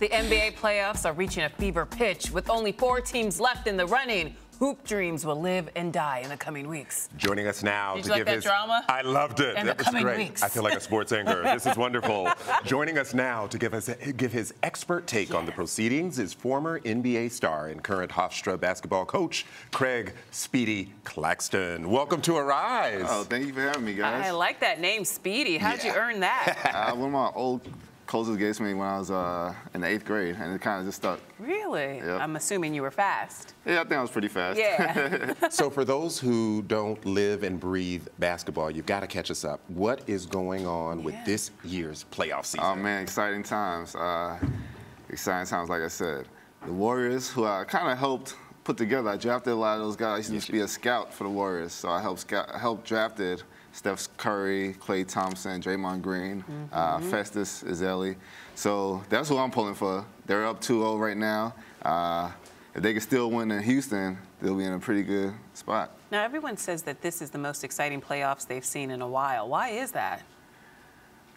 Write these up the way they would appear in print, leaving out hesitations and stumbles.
The NBA playoffs are reaching a fever pitch with only 4 teams left in the running. Hoop dreams will live and die in the coming weeks. Joining us now to give his drama. I loved it. In that the was coming great. weeks. I feel like a sports anchor. This is wonderful. Joining us now to give his expert take on the proceedings is former NBA star and current Hofstra basketball coach Craig "Speedy" Claxton. Welcome to Arise. Oh, thank you for having me, guys. I like that name, Speedy. How'd you earn that? One of my old coaches gave me when I was in the 8th grade, and it kind of just stuck. Really? Yep. I'm assuming you were fast. Yeah, I think I was pretty fast. Yeah. So for those who don't live and breathe basketball, you've got to catch us up. What is going on with this year's playoff season? Oh, man, exciting times. Exciting times, like I said. The Warriors, who I kind of helped put together, I drafted a lot of those guys. I used to be a scout for the Warriors, so I helped drafted Steph Curry, Klay Thompson, Draymond Green, Festus Ezeli. So that's who I'm pulling for. They're up 2-0 right now. If they can still win in Houston, they'll be in a pretty good spot. Now, everyone says that this is the most exciting playoffs they've seen in a while. Why is that?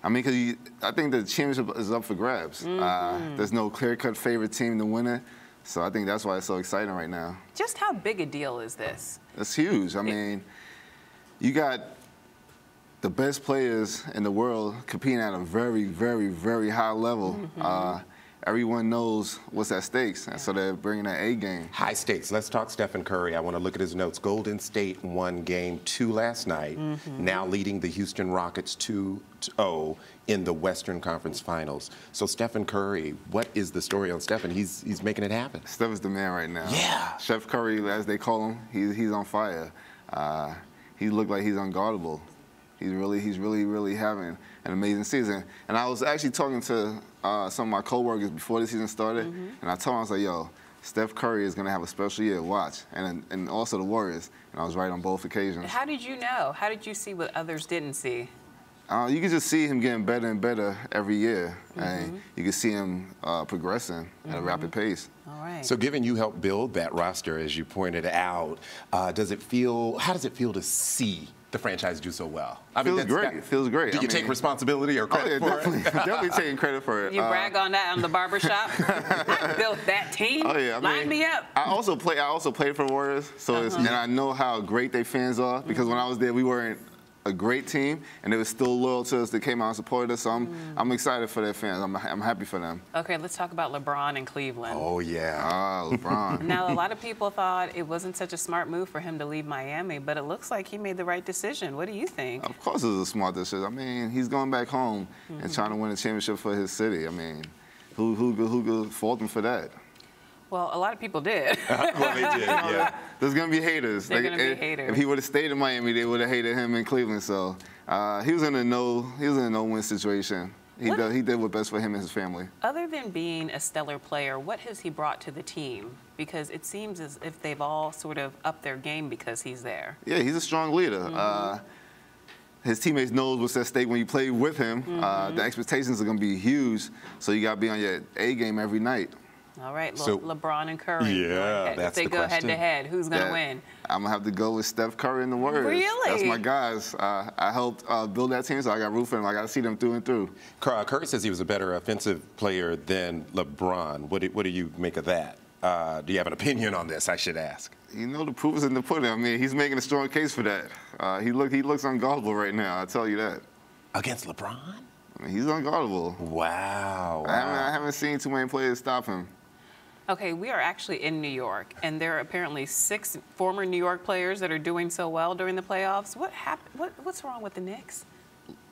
I mean, because I think the championship is up for grabs. There's no clear-cut favorite team to win it. So I think that's why it's so exciting right now. Just how big a deal is this? It's huge. I mean, you got the best players in the world competing at a very, very, very high level. Everyone knows what's at stakes, and so they're bringing that A game. High stakes. Let's talk Stephen Curry. I want to look at his notes. Golden State won Game 2 last night, now leading the Houston Rockets 2-0 in the Western Conference Finals. So Stephen Curry, what is the story on Stephen? He's making it happen. Steph is the man right now. Yeah. Chef Curry, as they call him, he's on fire. He looked like he's unguardable. He's really having an amazing season. And I was actually talking to some of my coworkers before the season started, and I told them, I was like, yo, Steph Curry is going to have a special year. Watch. And also the Warriors. And I was right on both occasions. How did you know? How did you see what others didn't see? You can just see him getting better and better every year. And you can see him progressing at a rapid pace. All right. So given you helped build that roster, as you pointed out, how does it feel to see the franchise do so well? I mean, it feels great. Do you take responsibility or credit for it? Definitely taking credit for it. You brag on that on the barbershop? I built that team. Oh, yeah. Line me up. I also played for the Warriors, so and I know how great their fans are, because when I was there, we weren't a great team, and they were still loyal to us. They came out and supported us, so I'm excited for their fans. I'm happy for them. Okay, let's talk about Lebron and Cleveland. Oh, yeah. LeBron. Now, a lot of people thought it wasn't such a smart move for him to leave Miami, but it looks like he made the right decision. What do you think? Of course it was a smart decision. I mean, he's going back home and trying to win a championship for his city. I mean, who could fault him for that? Well, a lot of people did. Well, they did, yeah. There's going to be haters. They're going to be haters. If he would have stayed in Miami, they would have hated him in Cleveland. So he was in a no-win situation. He did what's best for him and his family. Other than being a stellar player, what has he brought to the team? Because it seems as if they've all sort of upped their game because he's there. Yeah, he's a strong leader. His teammates know what's at stake when you play with him. The expectations are going to be huge, so you got to be on your A game every night. All right, so, LeBron and Curry. Yeah, that's the question. If they go head-to-head, who's going to win? I'm going to have to go with Steph Curry and the Warriors. Really? That's my guys. I helped build that team, so I got root for them. I got to see them through and through. Curry says he was a better offensive player than LeBron. What do you make of that? Do you have an opinion on this, I should ask? You know, the proof is in the pudding. I mean, he's making a strong case for that. He looks unguardable right now, I'll tell you that. Against LeBron? I mean, he's unguardable. Wow. I haven't seen too many players stop him. Okay, we are actually in New York, and there are apparently 6 former New York players that are doing so well during the playoffs. What happened? What's wrong with the Knicks?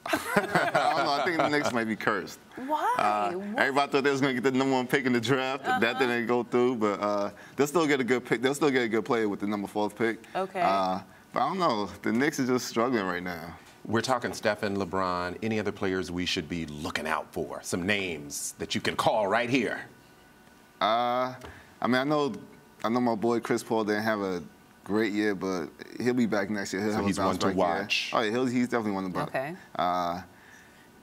I don't know. I think the Knicks might be cursed. Why? Everybody thought they was going to get the #1 pick in the draft. That didn't go through, but they'll still get a good pick. They'll still get a good player with the #4 pick. Okay. But I don't know. The Knicks are just struggling right now. We're talking Stephen, LeBron. Any other players we should be looking out for? Some names that you can call right here. I mean, I know my boy Chris Paul didn't have a great year, but he'll be back next year. So he's one to watch. Oh, yeah, he's definitely one to watch. Okay.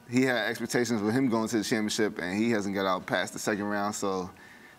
He had expectations with him going to the championship, and he hasn't got out past the second round. So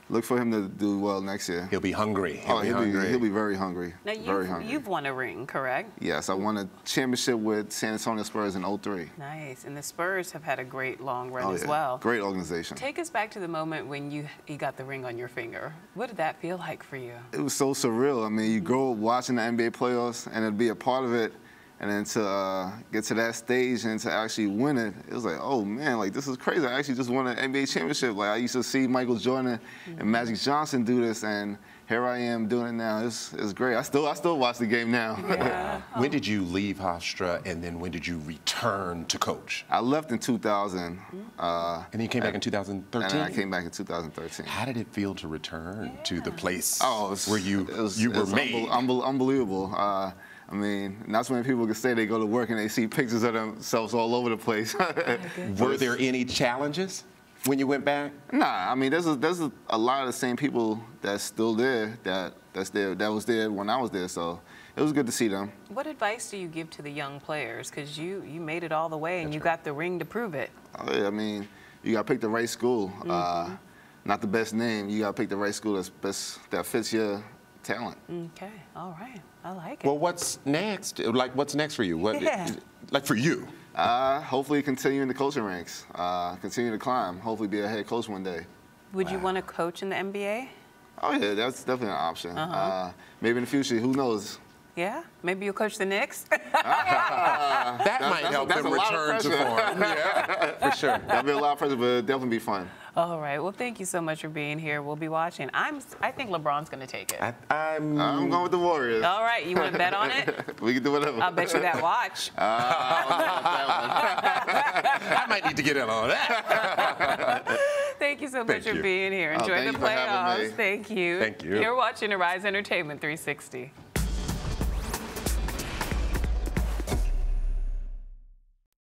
look for him to do well next year. He'll be hungry. He'll be very hungry. Now, very hungry. you've won a ring, correct? Yes, I won a championship with San Antonio Spurs in '03. Nice. And the Spurs have had a great long run as well. Great organization. Take us back to the moment when you got the ring on your finger. What did that feel like for you? It was so surreal. I mean, you grow up watching the NBA playoffs and to be a part of it, and then to get to that stage and to actually win it, it was like, oh man, like this is crazy. I actually just won an NBA championship. Like I used to see Michael Jordan and Magic Johnson do this, and here I am doing it now. It's great. I still watch the game now. Yeah. When did you leave Hofstra, and then when did you return to coach? I left in 2000. And then you came back in 2013? And I came back in 2013. How did it feel to return to the place where you were made? Unbelievable. I mean, not so many people can say they go to work and they see pictures of themselves all over the place. Were there any challenges when you went back? Nah, I mean, there's a lot of the same people that's still there that was there when I was there. So it was good to see them. What advice do you give to the young players? Because you made it all the way and you got the ring to prove it. Oh, yeah, I mean, you got to pick the right school. Not the best name. You got to pick the right school that fits your talent. Okay, all right. I like it. Well, what's next? Like, what's next for you? Like for you? Hopefully continue in the coaching ranks. Continue to climb. Hopefully be a head coach one day. Would you want to coach in the NBA? Oh, yeah, that's definitely an option. Maybe in the future, who knows? Yeah? Maybe you'll coach the Knicks? That might help them return to form. Yeah, for sure. That'll be a lot of pressure, but it'll definitely be fun. All right. Well, thank you so much for being here. We'll be watching. I think LeBron's going to take it. I'm going with the Warriors. All right. You want to bet on it? We can do whatever. I'll bet you that watch. I might need to get in on that. Thank you so much for being here. Enjoy the playoffs. Thank you. Thank you. You're watching Arise Entertainment 360.